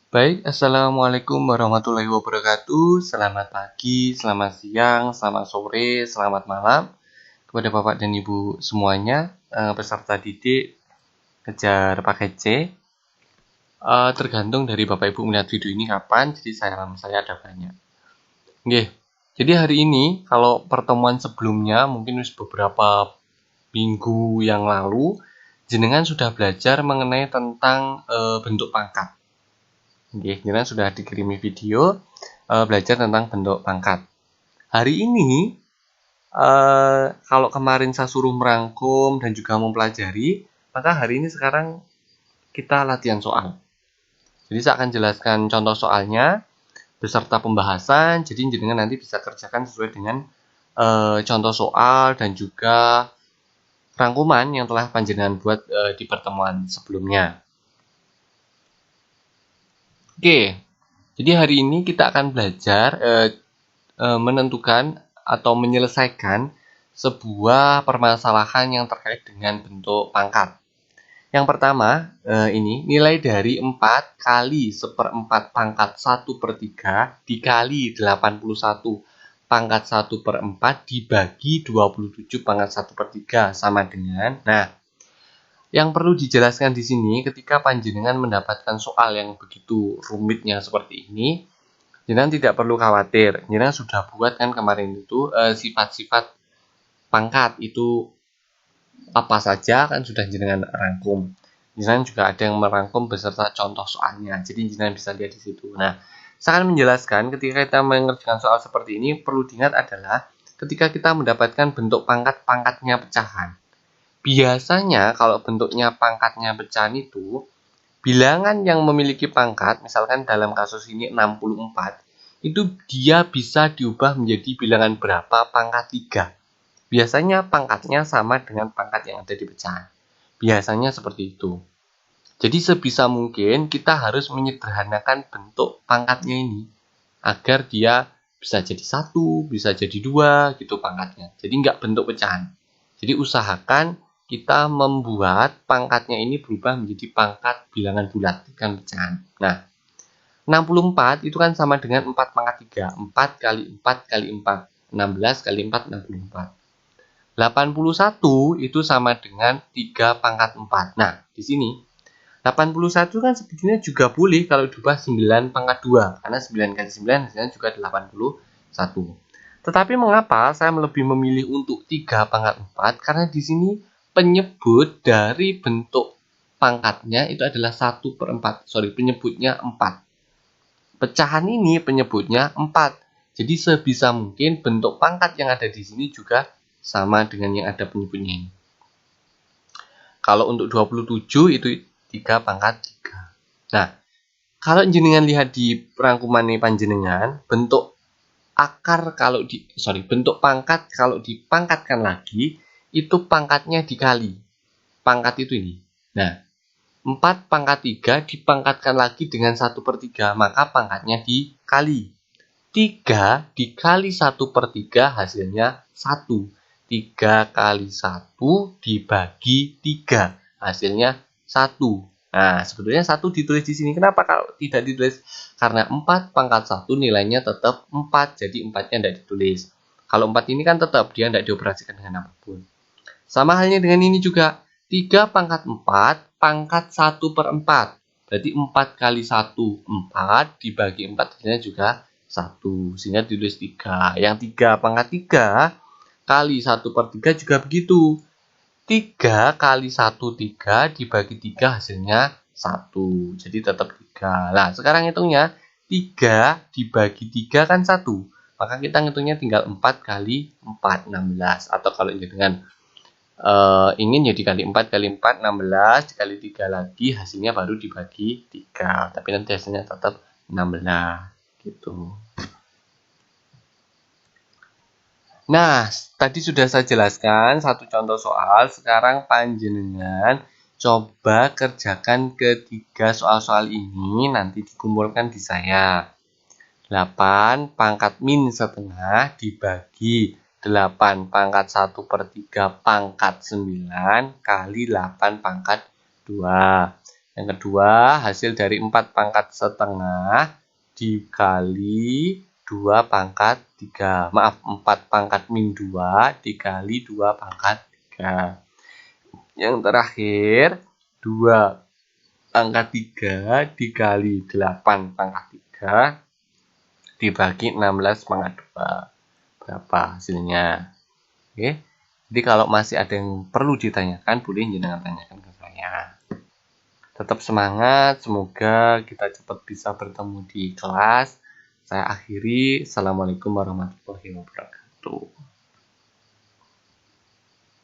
Baik, Assalamualaikum warahmatullahi wabarakatuh. Selamat pagi, selamat siang, selamat sore, selamat malam kepada Bapak dan Ibu semuanya, peserta didik kejar paket C. Tergantung dari Bapak Ibu melihat video ini kapan, jadi saya ada banyak. Oke, jadi hari ini kalau pertemuan sebelumnya mungkin beberapa minggu yang lalu, jenengan sudah belajar mengenai tentang bentuk pangkat. Oke, jenengan sudah dikirimi video belajar tentang bentuk pangkat. Hari ini, kalau kemarin saya suruh merangkum dan juga mempelajari, maka hari ini sekarang kita latihan soal. Jadi saya akan jelaskan contoh soalnya beserta pembahasan. Jadi jenengan nanti bisa kerjakan sesuai dengan contoh soal dan juga rangkuman yang telah panjenengan buat di pertemuan sebelumnya. Oke, jadi hari ini kita akan belajar menentukan atau menyelesaikan sebuah permasalahan yang terkait dengan bentuk pangkat. Yang pertama, ini nilai dari 4 kali 1/4 pangkat 1/3 dikali 81 pangkat 1/4 dibagi 27 pangkat 1/3 sama dengan, yang perlu dijelaskan di sini ketika panjenengan mendapatkan soal yang begitu rumitnya seperti ini, jenengan tidak perlu khawatir. Jenengan sudah buat kan kemarin itu sifat-sifat pangkat itu apa saja kan sudah jenengan rangkum. Jenengan juga ada yang merangkum beserta contoh soalnya. Jadi jenengan bisa lihat di situ. Nah, saya akan menjelaskan ketika kita mengerjakan soal seperti ini perlu diingat adalah ketika kita mendapatkan bentuk pangkat-pangkatnya pecahan. Biasanya kalau bentuknya pangkatnya pecahan itu, bilangan yang memiliki pangkat, misalkan dalam kasus ini 64, itu dia bisa diubah menjadi bilangan berapa pangkat 3. Biasanya pangkatnya sama dengan pangkat yang ada di pecahan. Biasanya seperti itu. Jadi sebisa mungkin kita harus menyederhanakan bentuk pangkatnya ini, agar dia bisa jadi 1, bisa jadi 2 gitu pangkatnya. Jadi nggak bentuk pecahan. Jadi usahakan kita membuat pangkatnya ini berubah menjadi pangkat bilangan bulat, bukan pecahan. Nah, 64 itu kan sama dengan 4 pangkat 3. 4 kali 4 kali 4. 16 kali 4, 64. 81 itu sama dengan 3 pangkat 4. Nah, di sini 81 kan sebetulnya juga boleh kalau diubah 9 pangkat 2. Karena 9 kali 9 hasilnya juga 81. Tetapi mengapa saya lebih memilih untuk 3 pangkat 4? Karena di sini penyebut dari bentuk pangkatnya itu adalah 1/4. Penyebutnya 4. Pecahan ini penyebutnya 4. Jadi sebisa mungkin bentuk pangkat yang ada di sini juga sama dengan yang ada penyebutnya ini. Kalau untuk 27 itu 3 pangkat 3. Nah, kalau jenengan lihat di rangkuman ini panjenengan, bentuk bentuk pangkat kalau dipangkatkan lagi, itu pangkatnya dikali. Pangkat itu ini. Nah, 4 pangkat 3 dipangkatkan lagi dengan 1/3, maka pangkatnya dikali. 3 dikali 1/3 hasilnya 1. 3 kali 1 dibagi 3, hasilnya 1. Nah, sebetulnya 1 ditulis di sini. Kenapa kalau tidak ditulis? Karena 4 pangkat 1 nilainya tetap 4, jadi 4-nya tidak ditulis. Kalau 4 ini kan tetap, dia tidak dioperasikan dengan apapun. Sama halnya dengan ini juga. 3 pangkat 4, pangkat 1/4. Berarti 4 kali 1, 4, dibagi 4 hasilnya juga 1. Sehingga ditulis 3. Yang 3 pangkat 3, kali 1/3 juga begitu. 3 kali 1, 3, dibagi 3 hasilnya 1. Jadi tetap 3. Nah, sekarang hitungnya 3 dibagi 3 kan 1. Maka kita ngitungnya tinggal 4 kali 4, 16. Atau kalau dengan ingin ya dikali 4 kali 4, 16. Dikali 3 lagi, hasilnya baru dibagi 3. Tapi nanti hasilnya tetap 16. Gitu. Nah, tadi sudah saya jelaskan satu contoh soal. Sekarang panjenengan coba kerjakan ketiga soal-soal ini, nanti dikumpulkan di saya. 8 pangkat min setengah dibagi 8 pangkat 1/3 pangkat 9 kali 8 pangkat 2. Yang kedua, hasil dari 4 pangkat setengah dikali 2 pangkat 3. Maaf, 4 pangkat min 2 dikali 2 pangkat 3. Yang terakhir, 2 pangkat 3 dikali 8 pangkat 3 dibagi 16 pangkat 2. Berapa hasilnya? Oke. Jadi kalau masih ada yang perlu ditanyakan, boleh jenengan tanyakan ke saya. Tetap semangat, semoga kita cepat bisa bertemu di kelas. Saya akhiri, Assalamualaikum warahmatullahi wabarakatuh.